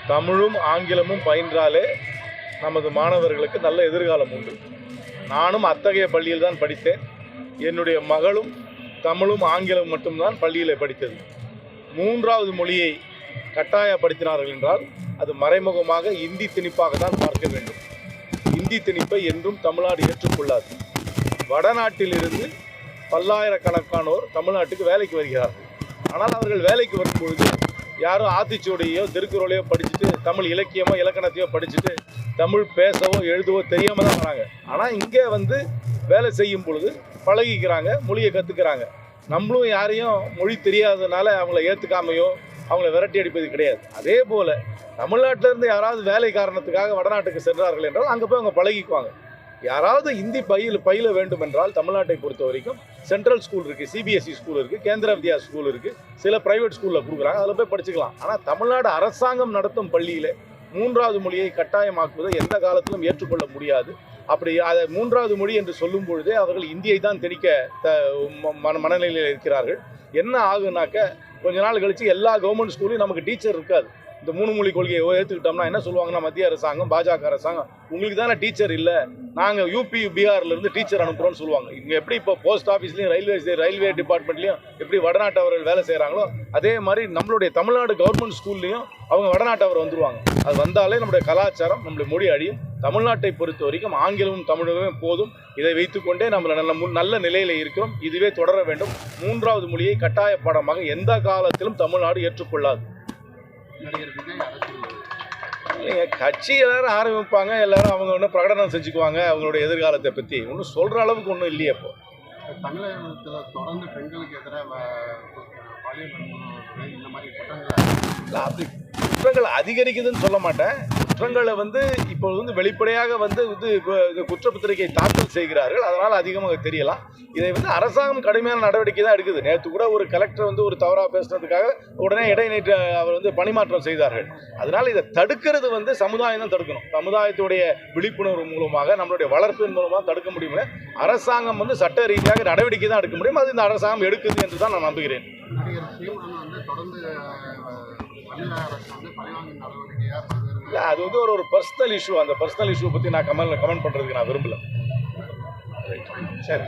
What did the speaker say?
தமிழும் ஆங்கிலமும் பயின்றாலே நமது மாணவர்களுக்கு நல்ல எதிர்காலம் உண்டு. நானும் அத்தகைய பள்ளியில் தான் படித்தேன். என்னுடைய மகளும் தமிழும் ஆங்கிலம் மட்டும்தான் பள்ளியில் படித்தது. மூன்றாவது மொழியை கட்டாயப்படுத்தினார்கள் என்றால் அது மறைமுகமாக இந்தி திணிப்பாக தான் பார்க்க வேண்டும். இந்தி திணிப்பை என்றும் தமிழ்நாடு ஏற்றுக்கொள்ளாது. வடநாட்டிலிருந்து பல்லாயிரக்கணக்கானோர் தமிழ்நாட்டுக்கு வேலைக்கு வருகிறார்கள். ஆனால் அவர்கள் வேலைக்கு வரும்பொழுது யாரும் ஆத்திச்சூடியோ திருக்குறளையோ படிச்சுட்டு தமிழ் இலக்கியமோ இலக்கணத்தையோ படிச்சுட்டு தமிழ் பேசவோ எழுதவோ தெரியாமல் தான் வராங்க. ஆனால் இங்கே வேலை செய்யும் பொழுது பழகிக்கிறாங்க, மொழியை கற்றுக்கிறாங்க. நம்மளும் யாரையும் மொழி தெரியாததுனால அவங்கள ஏற்றுக்காமையோ அவங்கள விரட்டி அடிப்பது கிடையாது. அதே போல் தமிழ்நாட்டிலேருந்து யாராவது வேலை காரணத்துக்காக வடநாட்டுக்கு சென்றார்கள் என்றால் அங்கே போய் அவங்க பழகிக்குவாங்க. யாராவது இந்தி பயில வேண்டும் என்றால் தமிழ்நாட்டை பொறுத்த வரைக்கும் சென்ட்ரல் ஸ்கூல் இருக்குது, சிபிஎஸ்சி ஸ்கூல் இருக்குது, கேந்திர வித்யா ஸ்கூல் இருக்குது, சில ப்ரைவேட் ஸ்கூலில் கொடுக்குறாங்க, அதில் போய் படிச்சுக்கலாம். ஆனால் தமிழ்நாடு அரசாங்கம் நடத்தும் பள்ளியில் மூன்றாவது மொழியை கட்டாயமாக்குவதை எந்த காலத்திலும் ஏற்றுக்கொள்ள முடியாது. அப்படி அதை மூன்றாவது மொழி என்று சொல்லும் பொழுதே அவர்கள் இந்தியை தான் திணிக்க மனநிலையில் இருக்கிறார்கள். என்ன ஆகுனாக்க கொஞ்ச நாள் கழித்து எல்லா கவர்மெண்ட் ஸ்கூலையும் நமக்கு டீச்சர் இருக்காது. இந்த 3 மொழி கொள்கையை ஏற்றுக்கிட்டோம்னா என்ன சொல்லுவாங்கன்னா, மத்திய அரசாங்கம் பாஜக அரசாங்கம் உங்களுக்கு தானே டீச்சர் இல்லை, நாங்கள் யூபி பீகார்லேருந்து டீச்சர் அனுப்புகிறோம்னு சொல்லுவாங்க. இங்கே எப்படி இப்போ போஸ்ட் ஆஃபீஸ்லையும் ரயில்வே டிபார்ட்மெண்ட்லையும் எப்படி வடநாட்டவர்கள் வேலை செய்கிறாங்களோ அதே மாதிரி நம்மளுடைய தமிழ்நாடு கவர்மெண்ட் ஸ்கூல்லையும் அவங்க வடநாட்டவர் வந்துடுவாங்க. அது வந்தாலே நம்முடைய கலாச்சாரம், நம்முடைய மொழி அழியும். தமிழ்நாட்டை பொறுத்த வரைக்கும் ஆங்கிலமும் தமிழும் போதும். இதை வைத்துக்கொண்டே நம்ம நல்ல நிலையில் இருக்கிறோம். இதுவே தொடர வேண்டும். மூன்றாவது மொழியை கட்டாய பாடமாக எந்த காலத்திலும் தமிழ்நாடு ஏற்றுக்கொள்ளாது. இல்லைங்க, கட்சி எல்லாரும் ஆரம்பிப்பாங்க, எல்லாரும் அவங்க ஒன்றும் பிரகடனம் செஞ்சுக்குவாங்க அவங்களுடைய எதிர்காலத்தை பற்றி. ஒன்றும் சொல்கிற அளவுக்கு ஒன்றும் இல்லையே. இப்போ தமிழகத்தில் தொடர்ந்து பெண்களுக்கு எதிராக இந்த மாதிரி குற்றங்கள் அப்படி குற்றங்கள் அதிகரிக்குதுன்னு சொல்ல மாட்டேன். குற்றங்களை இப்போ வெளிப்படையாக குற்றப்பத்திரிகை தாக்கல் செய்கிறார்கள், அதனால் அதிகமாக தெரியலாம். இதை அரசாங்கம் கடுமையான நடவடிக்கை தான் எடுக்குது. நேற்று கூட ஒரு கலெக்டர் ஒரு தவறாக பேசுனதுக்காக உடனே இடைநீட்டு அவர் பணிமாற்றம் செய்தார்கள். அதனால் இதை தடுக்கிறது சமுதாயம் தான் தடுக்கணும். சமுதாயத்துடைய விழிப்புணர்வு மூலமாக நம்மளுடைய வளர்ப்பின் மூலமாக தடுக்க முடியும். அரசாங்கம் சட்ட ரீதியாக நடவடிக்கை தான் எடுக்க முடியும். அது இந்த அரசாங்கம் எடுக்குது என்று தான் நான் நம்புகிறேன். இல்லை, அது ஒரு பர்சனல் இஷ்யூ. அந்த பர்சனல் இஷ்யூ பற்றி நான் கமெண்ட் பண்ணுறதுக்கு நான் விரும்பலை. சரி.